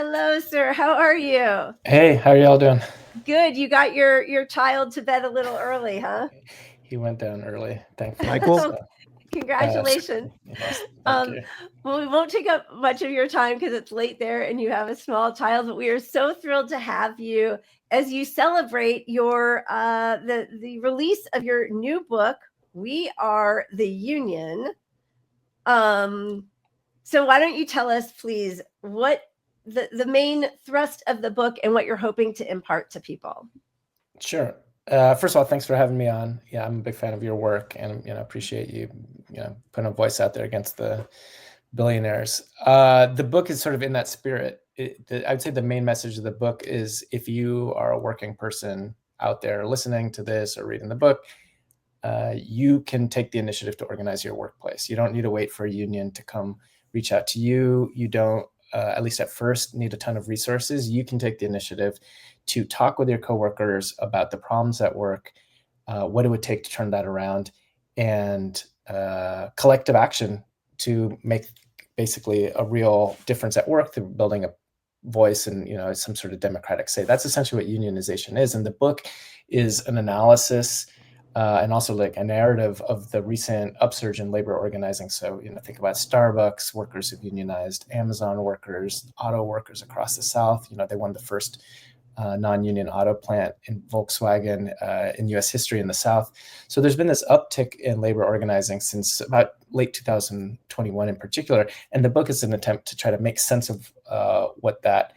Hello, sir. How are you? Hey, how are y'all doing? Good. You got your child to bed a little early, huh? He went down early, thankfully. Michael? Congratulations. Yes, thank Um, you. well, we won't take up much of your time because it's late there and you have a small child, but we are so thrilled to have you as you celebrate your the release of your new book, We Are the Union. So why don't you tell us, please, what the main thrust of the book and what you're hoping to impart to people? Sure. First of all, thanks for having me on. Yeah, I'm a big fan of your work, and appreciate you, putting a voice out there against the billionaires. The book is sort of in that spirit. I'd say the main message of the book is if you are a working person out there listening to this or reading the book, you can take the initiative to organize your workplace. You don't need to wait for a union to come reach out to you. You don't, at least at first, need a ton of resources. You can take the initiative to talk with your coworkers about the problems at work, what it would take to turn that around, and collective action to make basically a real difference at work through building a voice and some sort of democratic say. That's essentially what unionization is. And the book is an analysis and also like a narrative of the recent upsurge in labor organizing. So, think about Starbucks, workers who've unionized, Amazon workers, auto workers across the South. They won the first non-union auto plant in Volkswagen in US history in the South. So there's been this uptick in labor organizing since about late 2021 in particular. And the book is an attempt to try to make sense of what that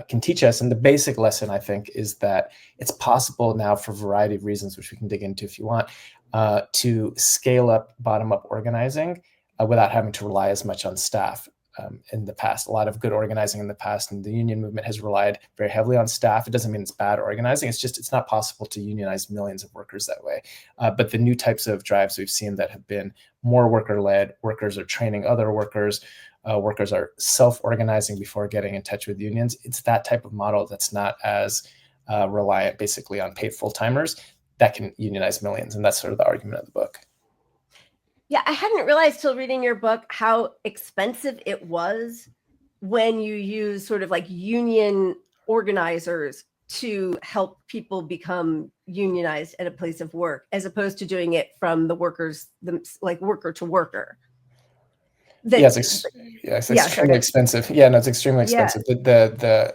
can teach us. And the basic lesson, I think, is that it's possible now, for a variety of reasons, which we can dig into if you want, to scale up bottom-up organizing without having to rely as much on staff. In the past, a lot of good organizing in the past, and the union movement has relied very heavily on staff. It doesn't mean it's bad organizing. It's just, it's not possible to unionize millions of workers that way. But the new types of drives we've seen that have been more worker-led, workers are training other workers, workers are self-organizing before getting in touch with unions. It's that type of model that's not as reliant basically on paid full-timers that can unionize millions. And that's sort of the argument of the book. Yeah, I hadn't realized till reading your book how expensive it was when you use sort of like union organizers to help people become unionized at a place of work, as opposed to doing it from the workers, like worker to worker. It's extremely expensive. Yeah, no, it's extremely expensive. The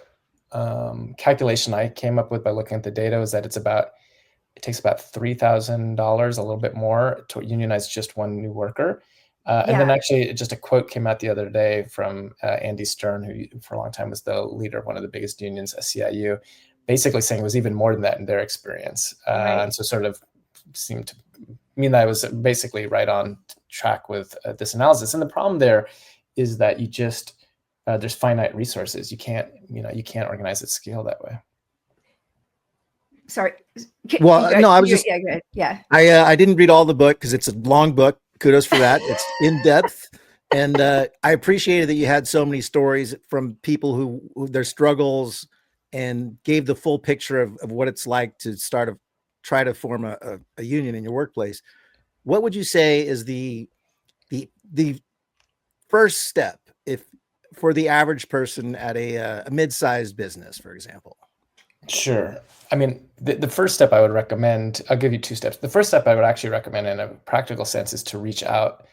calculation I came up with by looking at the data was that it takes about $3,000, a little bit more, to unionize just one new worker. And then actually just a quote came out the other day from Andy Stern, who for a long time was the leader of one of the biggest unions, SEIU, basically saying it was even more than that in their experience. And so sort of seemed to mean that I was basically right on track with this analysis. And the problem there is that you just, there's finite resources. You can't organize at scale that way. Sorry. Well, no, I was just, yeah. I didn't read all the book because it's a long book. Kudos for that. It's in depth. And I appreciated that you had so many stories from people who their struggles, and gave the full picture of what it's like to try to form a union in your workplace. What would you say is the first step for the average person at a mid-sized business, for example? Sure. I mean, the first step I would recommend, I'll give you two steps. The first step I would actually recommend in a practical sense is to reach out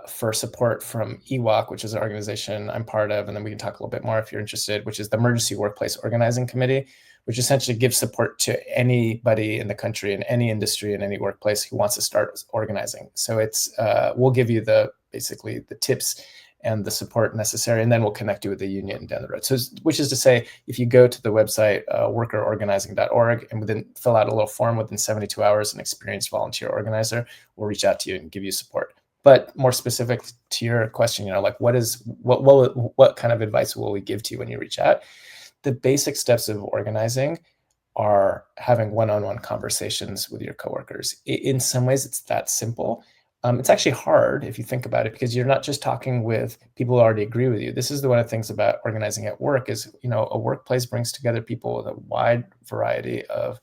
for support from EWOC, which is an organization I'm part of, and then we can talk a little bit more if you're interested, which is the Emergency Workplace Organizing Committee, which essentially gives support to anybody in the country, in any industry, in any workplace who wants to start organizing. So it's we'll give you basically the tips and the support necessary, and then we'll connect you with the union down the road. So, which is to say, if you go to the website, workerorganizing.org, and fill out a little form within 72 hours, an experienced volunteer organizer will reach out to you and give you support. But more specific to your question, like what kind of advice will we give to you when you reach out? The basic steps of organizing are having one-on-one conversations with your coworkers. In some ways, it's that simple. It's actually hard if you think about it, because you're not just talking with people who already agree with you. This is one of the things about organizing at work is, a workplace brings together people with a wide variety of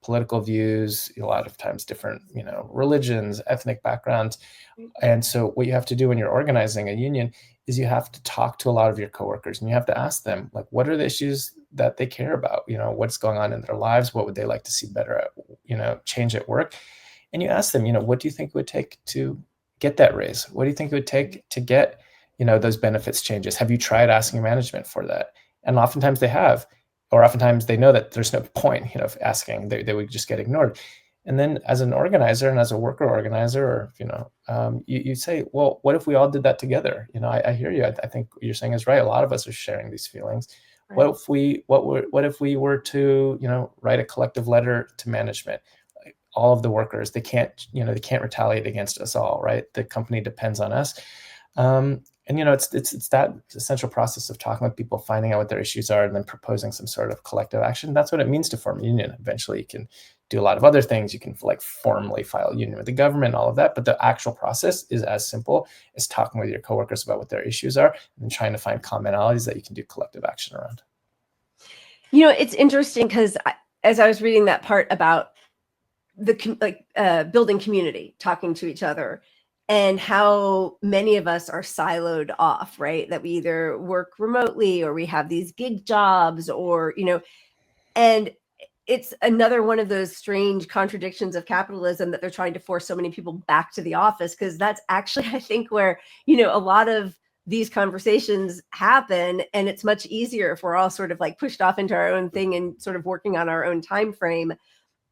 political views, a lot of times different, religions, ethnic backgrounds. And so what you have to do when you're organizing a union is you have to talk to a lot of your coworkers, and you have to ask them, like, what are the issues that they care about? What's going on in their lives? What would they like to see better at, change at work? And you ask them, what do you think it would take to get that raise? What do you think it would take to get, those benefits changes? Have you tried asking management for that? And oftentimes they have, or oftentimes they know that there's no point, of asking. They would just get ignored. And then as an organizer and as a worker organizer, or, you say, well, what if we all did that together? I hear you. I think what you're saying is right. A lot of us are sharing these feelings. Right. What if we were to, write a collective letter to management? All of the workers, they can't retaliate against us all, right? The company depends on us. And it's that essential process of talking with people, finding out what their issues are, and then proposing some sort of collective action. That's what it means to form a union. Eventually you can do a lot of other things. You can formally file a union with the government, all of that. But the actual process is as simple as talking with your coworkers about what their issues are, and then trying to find commonalities that you can do collective action around. It's interesting because as I was reading that part about building community, talking to each other, and how many of us are siloed off, right? That we either work remotely or we have these gig jobs, or, and it's another one of those strange contradictions of capitalism that they're trying to force so many people back to the office, because that's actually, I think, where, a lot of these conversations happen. And it's much easier if we're all sort of pushed off into our own thing and sort of working on our own time frame.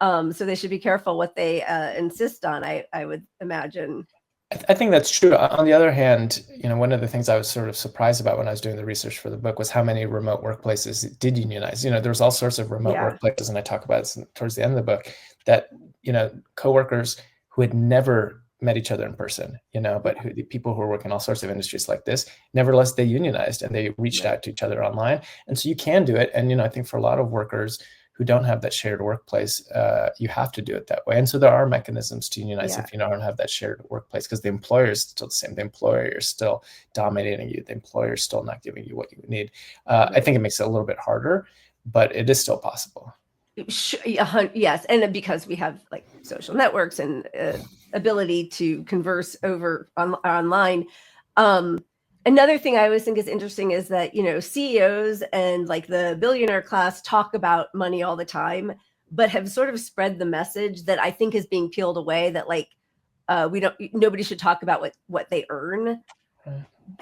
So they should be careful what they insist on, I would imagine. I think that's true. On the other hand, one of the things I was sort of surprised about when I was doing the research for the book was how many remote workplaces did unionize. There was all sorts of remote workplaces, and I talk about it towards the end of the book, that, coworkers who had never met each other in person, but the people who were working all sorts of industries like this, nevertheless, they unionized and they reached out to each other online. And so you can do it. And, I think for a lot of workers who don't have that shared workplace, you have to do it that way. And so there are mechanisms to unionize if you don't have that shared workplace, because the employer is still the same. The employer is still dominating you. The employer is still not giving you what you need. I think it makes it a little bit harder, but it is still possible. Yes. And because we have social networks and ability to converse online. Another thing I always think is interesting is that, CEOs and the billionaire class talk about money all the time, but have sort of spread the message that I think is being peeled away, that nobody should talk about what they earn.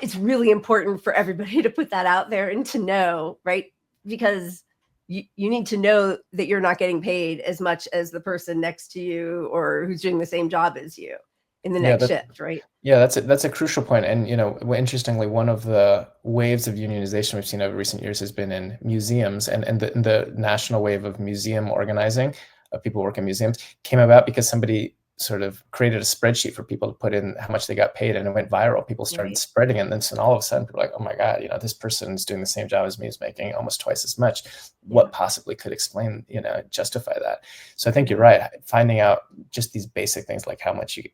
It's really important for everybody to put that out there and to know, right? Because you need to know that you're not getting paid as much as the person next to you or who's doing the same job as you in the next shift, right? Yeah, that's a crucial point. And, interestingly, one of the waves of unionization we've seen over recent years has been in museums, and the national wave of museum organizing, of people working in museums, came about because somebody sort of created a spreadsheet for people to put in how much they got paid, and it went viral. People started spreading it, and then all of a sudden people were like, oh my God, this person's doing the same job as me, is making almost twice as much. What possibly could explain, justify that? So I think you're right. Finding out just these basic things, like how much you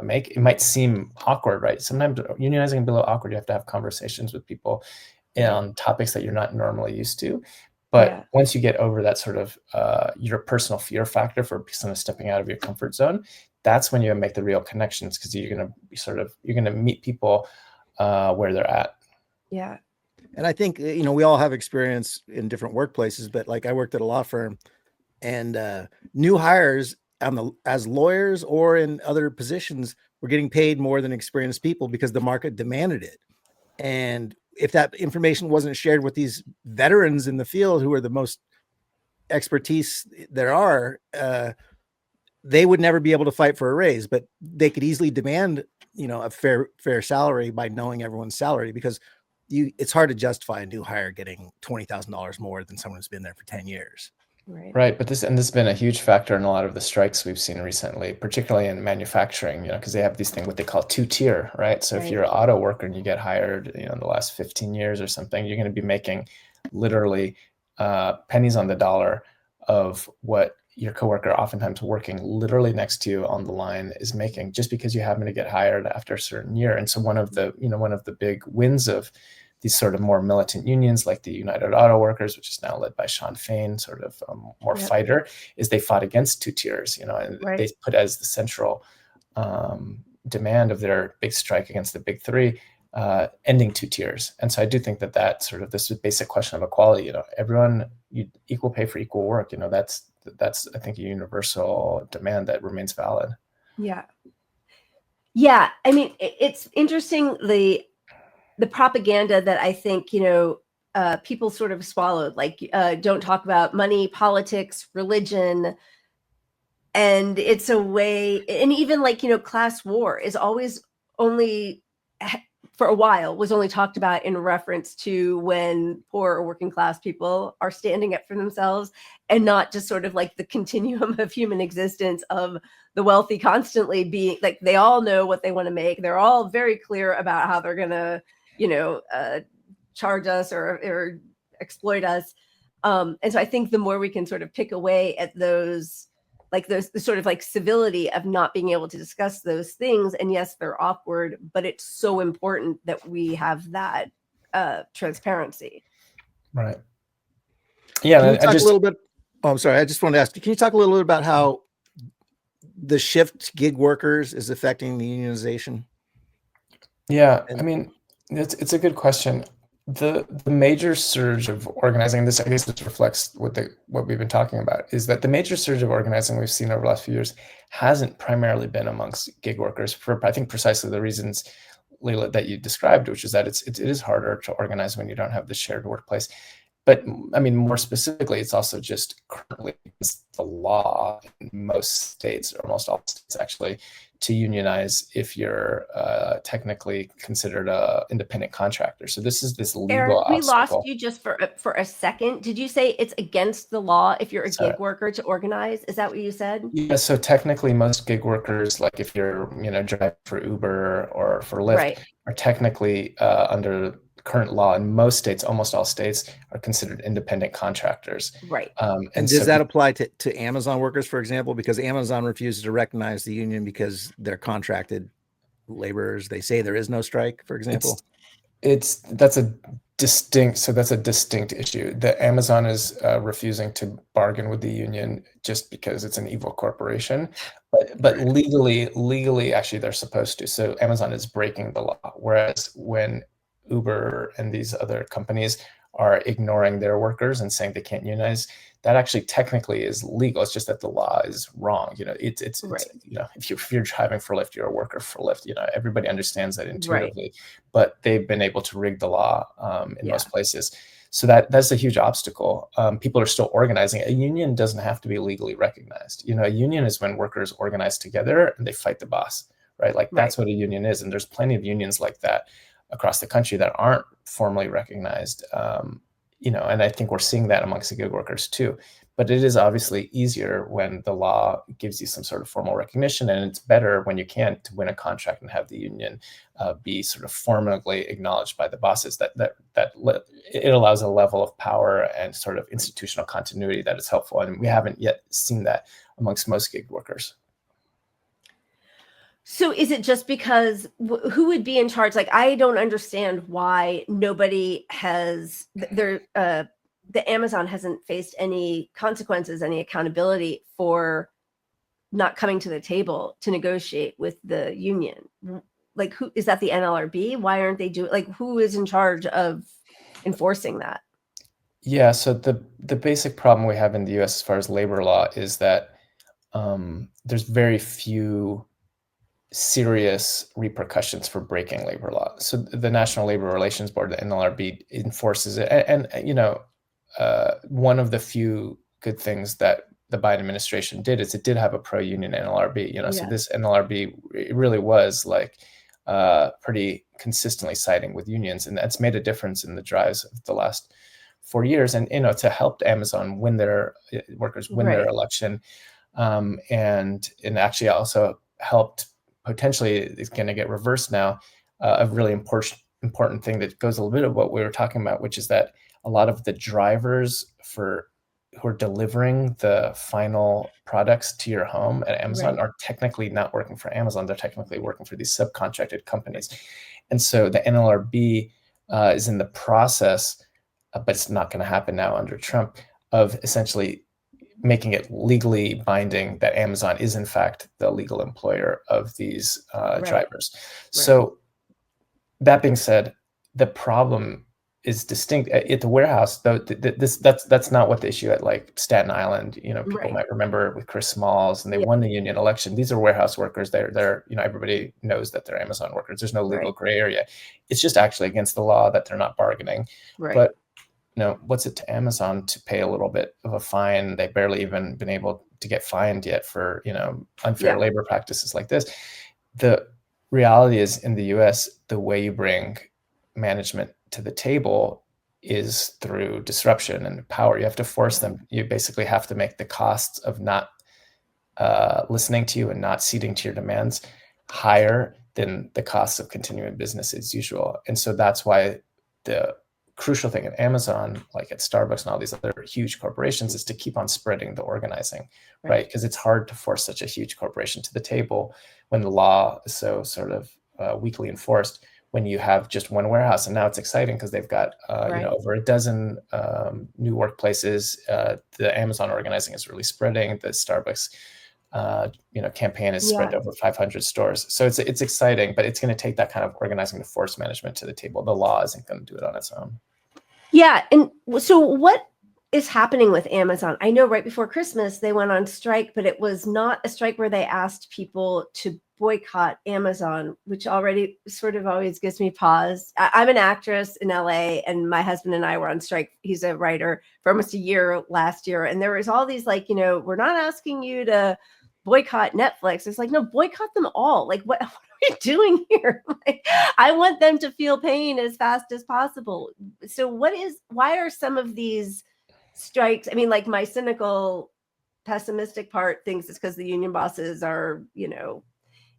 make, it might seem awkward, right? Sometimes unionizing can be a little awkward. You have to have conversations with people on topics that you're not normally used to. But once you get over that sort of your personal fear factor for someone stepping out of your comfort zone, that's when you make the real connections, because you're going to meet people where they're at. Yeah. And I think, we all have experience in different workplaces, but I worked at a law firm, and new hires as lawyers or in other positions were getting paid more than experienced people because the market demanded it. And if that information wasn't shared with these veterans in the field, who are the most expertise there are, they would never be able to fight for a raise, but they could easily demand, a fair salary by knowing everyone's salary, because it's hard to justify a new hire getting $20,000 more than someone who's been there for 10 years. Right. But this has been a huge factor in a lot of the strikes we've seen recently, particularly in manufacturing, because they have these things, what they call two-tier, right? So if you're an auto worker and you get hired, in the last 15 years or something, you're going to be making literally pennies on the dollar of what your coworker, oftentimes working literally next to you on the line, is making, just because you happen to get hired after a certain year. And so one of the big wins of these sort of more militant unions, like the United Auto Workers, which is now led by Sean Fain, sort of more fighter, is they fought against two tiers, and they put as the central demand of their big strike against the big three, ending two tiers. And so I do think that that sort of this basic question of equality, everyone, equal pay for equal work, that's I think a universal demand that remains valid. Yeah. Yeah. I mean, it's interesting, the propaganda that I think, people sort of swallowed, like, don't talk about money, politics, religion. And it's a way, and even like, class war is always only, for a while, was only talked about in reference to when poor or working class people are standing up for themselves, and not just sort of like the continuum of human existence of the wealthy constantly being like, they all know what they want to make. They're all very clear about how they're going to, charge us or exploit us. And so I think the more we can sort of pick away at those, like the sort of like civility of not being able to discuss those things. And yes, they're awkward, but it's so important that we have that transparency. Right. Yeah. Can you talk a little bit? Oh, I'm sorry. I just wanted to ask, can you talk a little bit about how the shift to gig workers is affecting the unionization? Yeah. I mean, it's a good question. The major surge of organizing, this I guess this reflects what we've been talking about, is that the major surge of organizing we've seen over the last few years hasn't primarily been amongst gig workers for I think precisely the reasons, Leila, that you described, which is that it is harder to organize when you don't have the shared workplace. But I mean, more specifically, it's also just currently the law in most states, or almost all states actually, to unionize if you're technically considered an independent contractor. So this is this legal Eric, we obstacle. lost you just for a second. Did you say it's against the law if you're a gig worker to organize? Is that what you said? Yeah. So technically, most gig workers, like if you're driving for Uber or for Lyft, Right. are technically under current law in most states, almost all states, are considered independent contractors. Right. And does that apply to Amazon workers, for example? Because Amazon refuses to recognize the union because they're contracted laborers. They say there is no strike, for example. That's a distinct issue. The Amazon is refusing to bargain with the union just because it's an evil corporation, but legally, actually, they're supposed to. So Amazon is breaking the law. Whereas when Uber and these other companies are ignoring their workers and saying they can't unionize, that actually technically is legal. It's just that the law is wrong. It's right. If you're driving for Lyft, you're a worker for Lyft. Everybody understands that intuitively, right. But they've been able to rig the law in most places. So that's a huge obstacle. People are still organizing. A union doesn't have to be legally recognized. A union is when workers organize together and they fight the boss, right? Like that's what a union is. And there's plenty of unions like that across the country that aren't formally recognized, and I think we're seeing that amongst the gig workers too. But it is obviously easier when the law gives you some sort of formal recognition, and it's better when you can to win a contract and have the union be sort of formally acknowledged by the bosses. That it allows a level of power and sort of institutional continuity that is helpful, and we haven't yet seen that amongst most gig workers. So is it just because who would be in charge? Like, I don't understand why nobody has the Amazon hasn't faced any consequences, any accountability for not coming to the table to negotiate with the union. Like, who is that? The NLRB? Why aren't they doing, like, who is in charge of enforcing that? Yeah. So the basic problem we have in the US as far as labor law is that there's very few serious repercussions for breaking labor law. So the National Labor Relations Board, the NLRB, enforces it. And one of the few good things that the Biden administration did is it did have a pro-union NLRB. So this NLRB, it really was like pretty consistently siding with unions, and that's made a difference in the drives of the last 4 years. And to help Amazon win their workers win their election, and actually also helped. Potentially it's going to get reversed now. A really important thing that goes a little bit of what we were talking about, which is that a lot of the drivers who are delivering the final products to your home at Amazon are technically not working for Amazon. They're technically working for these subcontracted companies. And so the NLRB is in the process, but it's not going to happen now under Trump, of essentially making it legally binding that Amazon is in fact the legal employer of these drivers. So that being said, the problem is distinct at the warehouse, though. That's not what the issue at like Staten Island. You know, people Right. might remember with Chris Smalls, and they Yeah. won the union election. These are warehouse workers. They're you know, everybody knows that they're Amazon workers. There's no legal Right. gray area. It's just actually against the law that they're not bargaining. Right. But you know, what's it to Amazon to pay a little bit of a fine? They've barely even been able to get fined yet for, you know, unfair labor practices like this. The reality is, in the US, the way you bring management to the table is through disruption and power. You have to force them. You basically have to make the costs of not listening to you and not ceding to your demands higher than the costs of continuing business as usual. And so that's why the crucial thing at Amazon, like at Starbucks and all these other huge corporations, is to keep on spreading the organizing, right? Because it's hard to force such a huge corporation to the table when the law is so sort of weakly enforced, when you have just one warehouse. And now it's exciting because they've got you know, over a dozen new workplaces. The Amazon organizing is really spreading. The Starbucks you know, campaign is spread to over 500 stores. So it's exciting, but it's going to take that kind of organizing to force management to the table. The law isn't going to do it on its own. Yeah. And so what is happening with Amazon? I know right before Christmas, they went on strike, but it was not a strike where they asked people to boycott Amazon, which already sort of always gives me pause. I'm an actress in LA, and my husband and I were on strike. He's a writer for almost a year last year. And there was all these like, you know, we're not asking you to boycott Netflix. It's like, no, boycott them all. Like, what are we doing here? Like, I want them to feel pain as fast as possible. So why are some of these strikes? I mean, like, my cynical, pessimistic part thinks it's because the union bosses are, you know,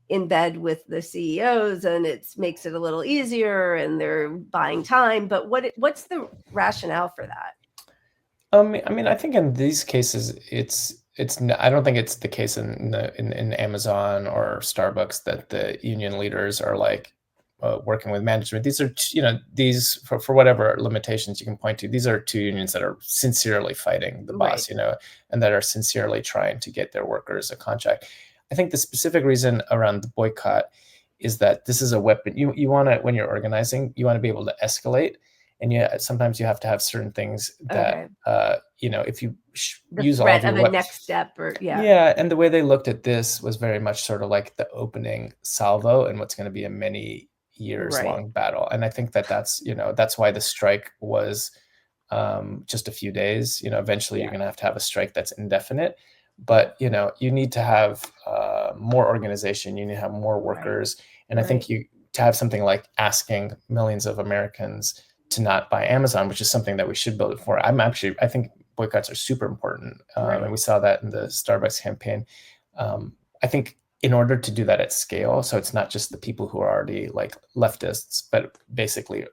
in bed with the CEOs, and it makes it a little easier and they're buying time. But what's the rationale for that? I mean, I think in these cases, I don't think it's the case in Amazon or Starbucks that the union leaders are like working with management. These are, you know, these for whatever limitations you can point to, these are two unions that are sincerely fighting the boss, you know, and that are sincerely trying to get their workers a contract. I think the specific reason around the boycott is that this is a weapon. You want to, when you're organizing, you want to be able to escalate. And sometimes you have to have certain things that, you know, if you use all of your the next step, or and the way they looked at this was very much sort of like the opening salvo and what's going to be a many years long battle. And I think that's, you know, that's why the strike was just a few days. You know, eventually you're going to have a strike that's indefinite. But, you know, you need to have more organization. You need to have more workers. And I think to have something like asking millions of Americans to not buy Amazon, which is something that we should build it for. I think boycotts are super important. And we saw that in the Starbucks campaign. I think in order to do that at scale, so it's not just the people who are already like leftists, but basically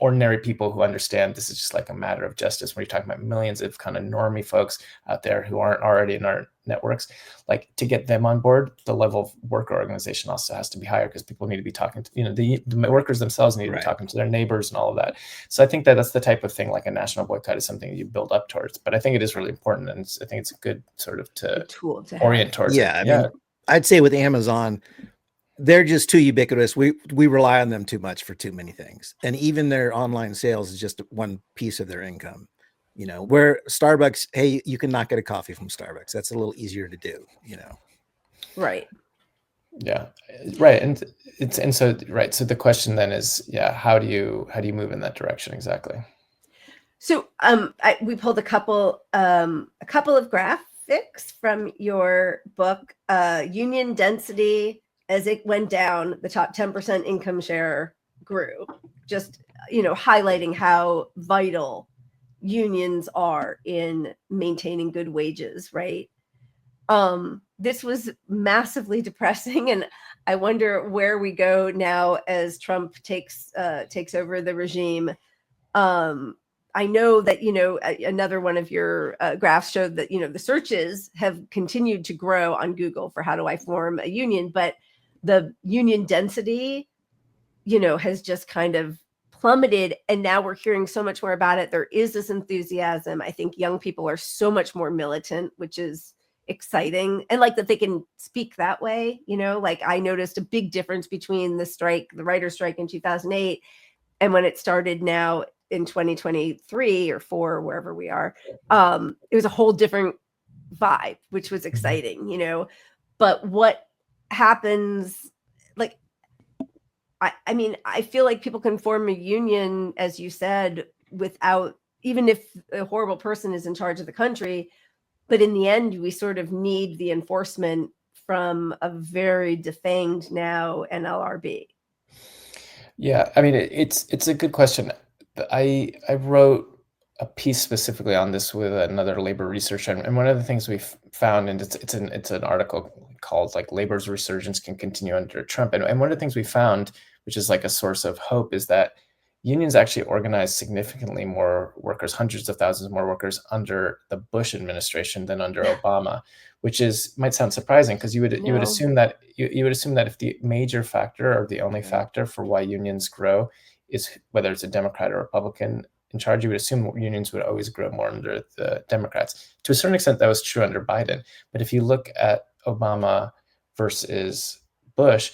ordinary people who understand this is just like a matter of justice. When you're talking about millions of kind of normie folks out there who aren't already in our networks, like to get them on board, the level of worker organization also has to be higher, because people need to be talking to, you know, the workers themselves need to be talking to their neighbors and all of that. So I think that that's the type of thing, like a national boycott is something you build up towards. But I think it is really important, and I think it's a good sort of tool to orient towards. I mean, I'd say with Amazon, they're just too ubiquitous. We rely on them too much for too many things. And even their online sales is just one piece of their income. You know, where Starbucks, hey, you can not get a coffee from Starbucks. That's a little easier to do, you know. Yeah. And so the question then is, how do you move in that direction exactly? So we pulled a couple of graphics from your book. Union density, as it went down, the top 10% income share grew, just, you know, highlighting how vital unions are in maintaining good wages, right? This was massively depressing, and I wonder where we go now as Trump takes over the regime. I know that, you know, another one of your graphs showed that, you know, the searches have continued to grow on Google for how do I form a union, but the union density, you know, has just kind of plummeted. And now we're hearing so much more about it. There is this enthusiasm. I think young people are so much more militant, which is, exciting, and like that they can speak that way, you know, like I noticed a big difference between the writer's strike in 2008 and when it started now in 2023 or 4, wherever we are. It was a whole different vibe, which was exciting, you know. But what happens, like, I mean, I feel like people can form a union, as you said, without, even if a horrible person is in charge of the country, but in the end, we sort of need the enforcement from a very defanged now NLRB. Yeah, I mean, it's a good question. I wrote a piece specifically on this with another labor researcher, and one of the things we found, and it's an article called like "Labor's Resurgence Can Continue Under Trump," and one of the things we found, which is like a source of hope, is that unions actually organized significantly more workers, hundreds of thousands more workers under the Bush administration than under Obama, which might sound surprising because you would assume that you would assume that if the major factor or the only factor for why unions grow is whether it's a Democrat or Republican in charge, you would assume unions would always grow more under the Democrats. To a certain extent, that was true under Biden. But if you look at Obama versus Bush,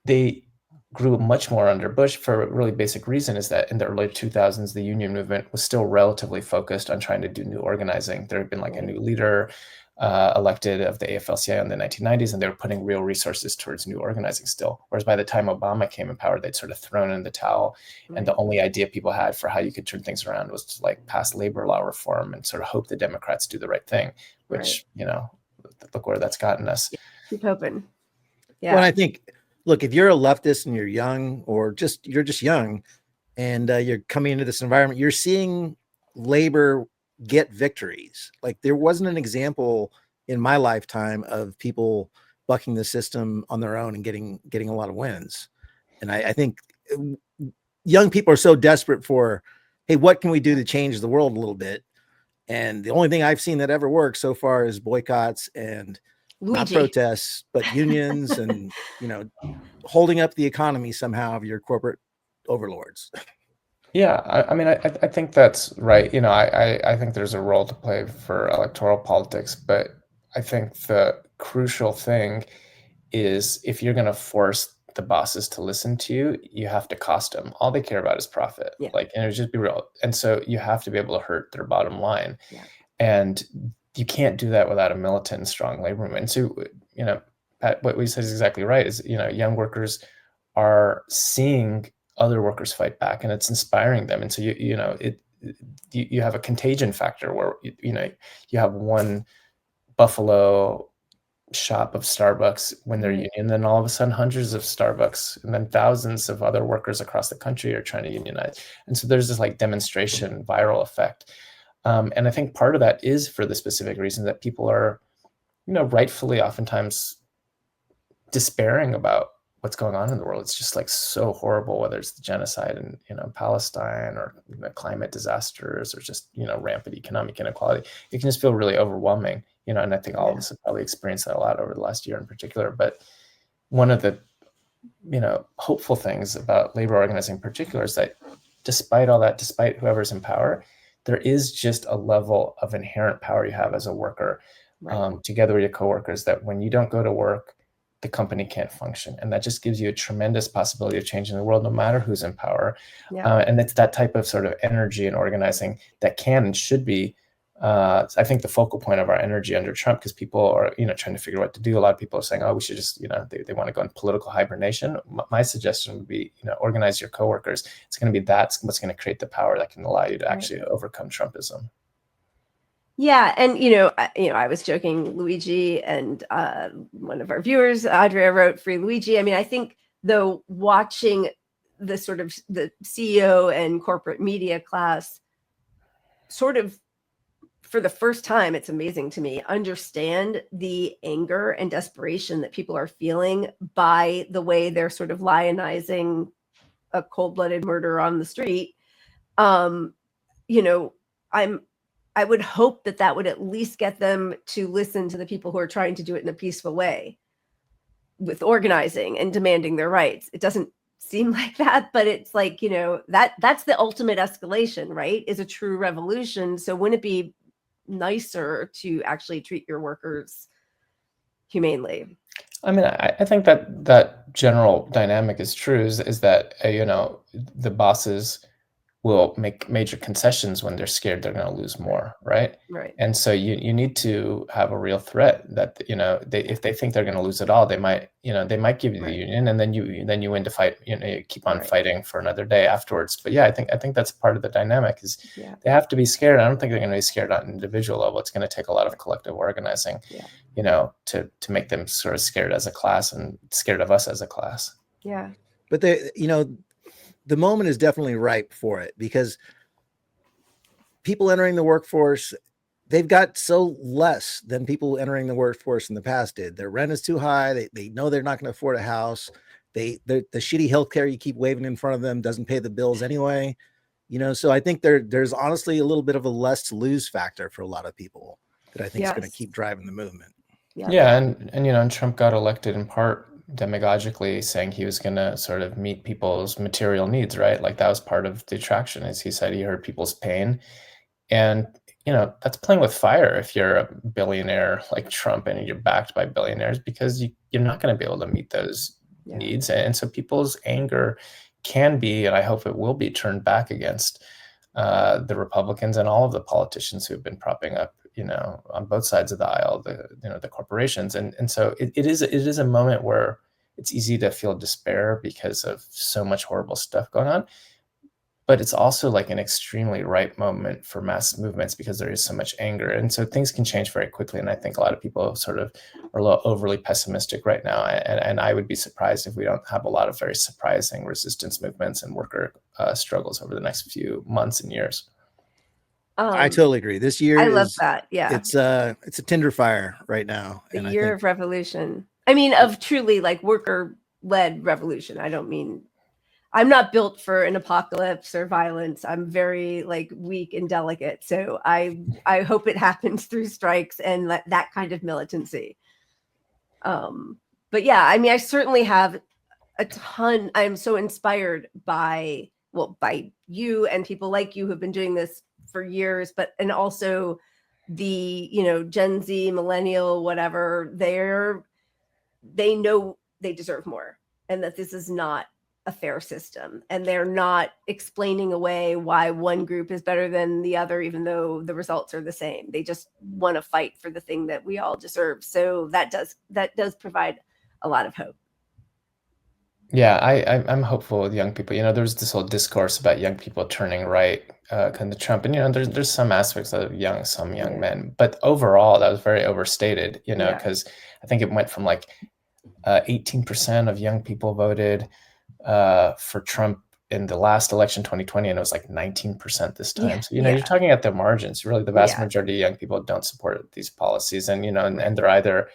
they grew much more under Bush for a really basic reason, is that in the early 2000s, the union movement was still relatively focused on trying to do new organizing. There had been like a new leader elected of the AFL-CIO in the 1990s, and they were putting real resources towards new organizing still. Whereas by the time Obama came in power, they'd sort of thrown in the towel. And the only idea people had for how you could turn things around was to like pass labor law reform and sort of hope the Democrats do the right thing, which, you know, look where that's gotten us. Keep hoping. Yeah. Well, I think, look, if you're a leftist and you're young, or you're just young, and you're coming into this environment, you're seeing labor get victories. Like there wasn't an example in my lifetime of people bucking the system on their own and getting a lot of wins. And I think young people are so desperate for, hey, what can we do to change the world a little bit? And the only thing I've seen that ever works so far is boycotts and not protests, but unions and, you know, holding up the economy somehow of your corporate overlords. Yeah, I mean, I think that's right. You know, I think there's a role to play for electoral politics, but I think the crucial thing is if you're going to force the bosses to listen to you, you have to cost them. All they care about is profit. Yeah. Like, and it would just be real. And so you have to be able to hurt their bottom line. Yeah. And you can't do that without a militant, strong labor movement. And so, you know, Pat, what we said is exactly right. Is, you know, young workers are seeing other workers fight back, and it's inspiring them. And so you have a contagion factor where you have one Buffalo shop of Starbucks when they're union, then all of a sudden hundreds of Starbucks, and then thousands of other workers across the country are trying to unionize. And so there's this like demonstration viral effect. And I think part of that is for the specific reason that people are, you know, rightfully oftentimes despairing about what's going on in the world. It's just like so horrible, whether it's the genocide in, you know, Palestine, or, you know, climate disasters, or just, you know, rampant economic inequality. It can just feel really overwhelming, you know, and I think all of us have probably experienced that a lot over the last year in particular. But one of the, you know, hopeful things about labor organizing in particular is that despite all that, despite whoever's in power, there is just a level of inherent power you have as a worker, together with your coworkers, that when you don't go to work, the company can't function. And that just gives you a tremendous possibility of changing the world, no matter who's in power. And it's that type of sort of energy and organizing that can and should be, I think, the focal point of our energy under Trump, because people are, you know, trying to figure out what to do. A lot of people are saying, oh, we should just, you know, they want to go in political hibernation. My suggestion would be, you know, organize your coworkers. It's going to be that's what's going to create the power that can allow you to actually overcome Trumpism. Yeah, and you know, I was joking, Luigi, and one of our viewers, Andrea, wrote "Free Luigi." I mean, I think though, watching the sort of the CEO and corporate media class, sort of for the first time, it's amazing to me, understand the anger and desperation that people are feeling by the way they're sort of lionizing a cold-blooded murder on the street. You know, I would hope that would at least get them to listen to the people who are trying to do it in a peaceful way with organizing and demanding their rights. It doesn't seem like that, but it's like, you know, that's the ultimate escalation, right? Is a true revolution. So wouldn't it be nicer to actually treat your workers humanely. I mean, I think that general dynamic is true, is that, the bosses will make major concessions when they're scared they're going to lose more, right? Right. And so you need to have a real threat that, if they think they're going to lose it all, they might give you the Right. union, and then you win to fight, you keep on Right. fighting for another day afterwards. But yeah, I think that's part of the dynamic, is Yeah. they have to be scared. I don't think they're going to be scared on an individual level. It's going to take a lot of collective organizing, Yeah. to make them sort of scared as a class and scared of us as a class. Yeah. But the moment is definitely ripe for it, because people entering the workforce, they've got so less than people entering the workforce in the past did. Their rent is too high. They know they're not going to afford a house. The shitty healthcare you keep waving in front of them doesn't pay the bills anyway. So I think there's honestly a little bit of a less to lose factor for a lot of people that I think is going to keep driving the movement. Yeah, and Trump got elected in part demagogically, saying he was going to sort of meet people's material needs, right? Like, that was part of the attraction, is he said he heard people's pain. And, that's playing with fire if you're a billionaire like Trump and you're backed by billionaires, because you're not going to be able to meet those needs. And so people's anger can be, and I hope it will be, turned back against the Republicans and all of the politicians who've been propping up, on both sides of the aisle, the corporations. And so it is a moment where it's easy to feel despair because of so much horrible stuff going on. But it's also like an extremely ripe moment for mass movements, because there is so much anger. And so things can change very quickly. And I think a lot of people sort of are a little overly pessimistic right now. And I would be surprised if we don't have a lot of very surprising resistance movements and worker struggles over the next few months and years. I totally agree. This year, I love that. Yeah. It's a tender fire right now. The year of revolution. I mean, of truly like worker-led revolution. I'm not built for an apocalypse or violence. I'm very like weak and delicate. So I hope it happens through strikes and that kind of militancy. But yeah, I mean, I certainly have a ton. I'm so inspired by you and people like you who've been doing this for years, and also the, Gen Z, millennial, whatever, they know they deserve more, and that this is not a fair system, and they're not explaining away why one group is better than the other, even though the results are the same. They just want to fight for the thing that we all deserve. So that does provide a lot of hope. Yeah, I'm hopeful with young people. There's this whole discourse about young people turning right kind of Trump, and there's some aspects of some young men, but overall that was very overstated. Because I think it went from like 18% of young people voted for Trump in the last election, 2020, and it was like 19% this time. So you're talking at the margins. Really, the vast majority of young people don't support these policies, and and they're either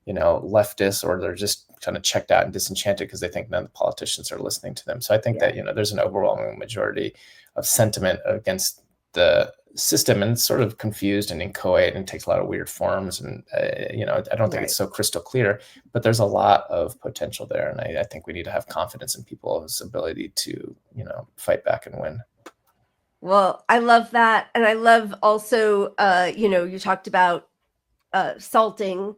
leftists, or they're just kind of checked out and disenchanted because they think none of the politicians are listening to them. So I think that there's an overwhelming majority of sentiment against the system, and it's sort of confused and inchoate and takes a lot of weird forms. And I don't think it's so crystal clear, but there's a lot of potential there, and I think we need to have confidence in people's ability to fight back and win. Well, I love that, and I love also you talked about salting,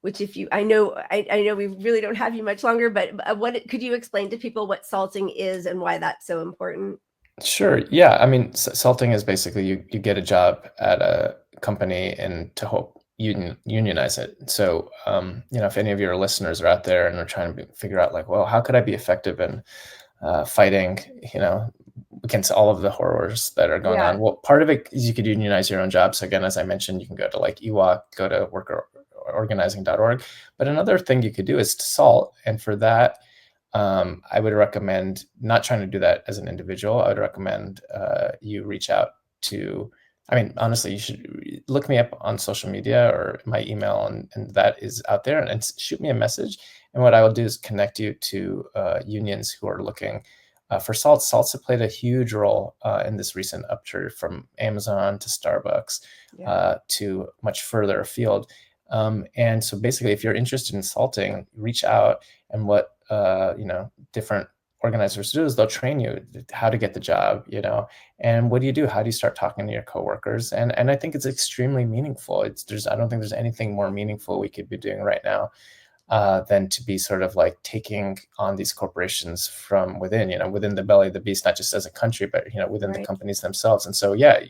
which I know we really don't have you much longer, but what could you explain to people what salting is and why that's so important? Sure. Yeah. I mean, salting is basically you get a job at a company and to hope unionize it. So, if any of your listeners are out there and are trying to figure out like, well, how could I be effective in fighting, against all of the horrors that are going on? Well, part of it is you could unionize your own job. So again, as I mentioned, you can go to like EWOC, go to workerorganizing.org. But another thing you could do is to salt. And for that, I would recommend not trying to do that as an individual. I would recommend you reach out to, honestly, you should look me up on social media or my email, and that is out there, and shoot me a message. And what I will do is connect you to unions who are looking for salt. Salts have played a huge role in this recent upturn, from Amazon to Starbucks to much further afield. And so basically, if you're interested in salting, reach out, and what different organizers do is they'll train you how to get the job, you know, and what do you do? How do you start talking to your coworkers? And I think it's extremely meaningful. I don't think there's anything more meaningful we could be doing right now than to be sort of like taking on these corporations from within, you know, within the belly of the beast, not just as a country, but, you know, within the companies themselves. And so, yeah,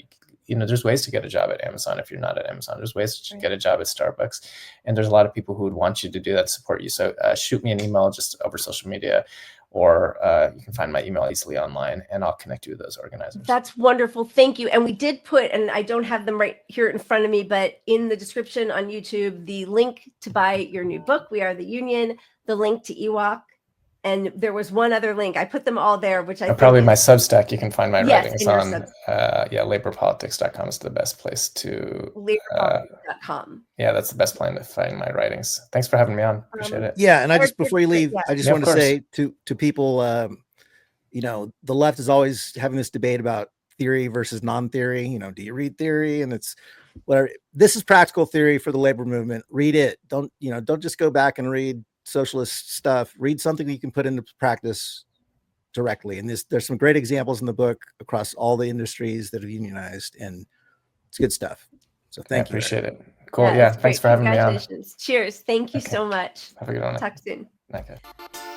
you know, there's ways to get a job at Amazon if you're not at Amazon. There's ways to get a job at Starbucks. And there's a lot of people who would want you to do that, support you. So shoot me an email just over social media, or you can find my email easily online, and I'll connect you with those organizers. That's wonderful. Thank you. And we did put, and I don't have them right here in front of me, but in the description on YouTube, the link to buy your new book, We Are the Union, the link to EWOC, and there was one other link. I put them all there, which I probably think my Substack. You can find my writings on. Yeah, laborpolitics.com is the best place to. laborpolitics.com. Yeah, that's the best place to find my writings. Thanks for having me on. Appreciate it. Yeah, and I just, before you leave, I just want to say to people, you know, the left is always having this debate about theory versus non-theory. You know, do you read theory? And it's whatever. This is practical theory for the labor movement. Read it. Don't just go back and read socialist stuff. Read something that you can put into practice directly. And there's some great examples in the book across all the industries that have unionized, and it's good stuff. So thank you. Appreciate it. Cool. Yeah. Thanks for having me on. Cheers. Thank you so much. Have a good one. Talk soon. Okay.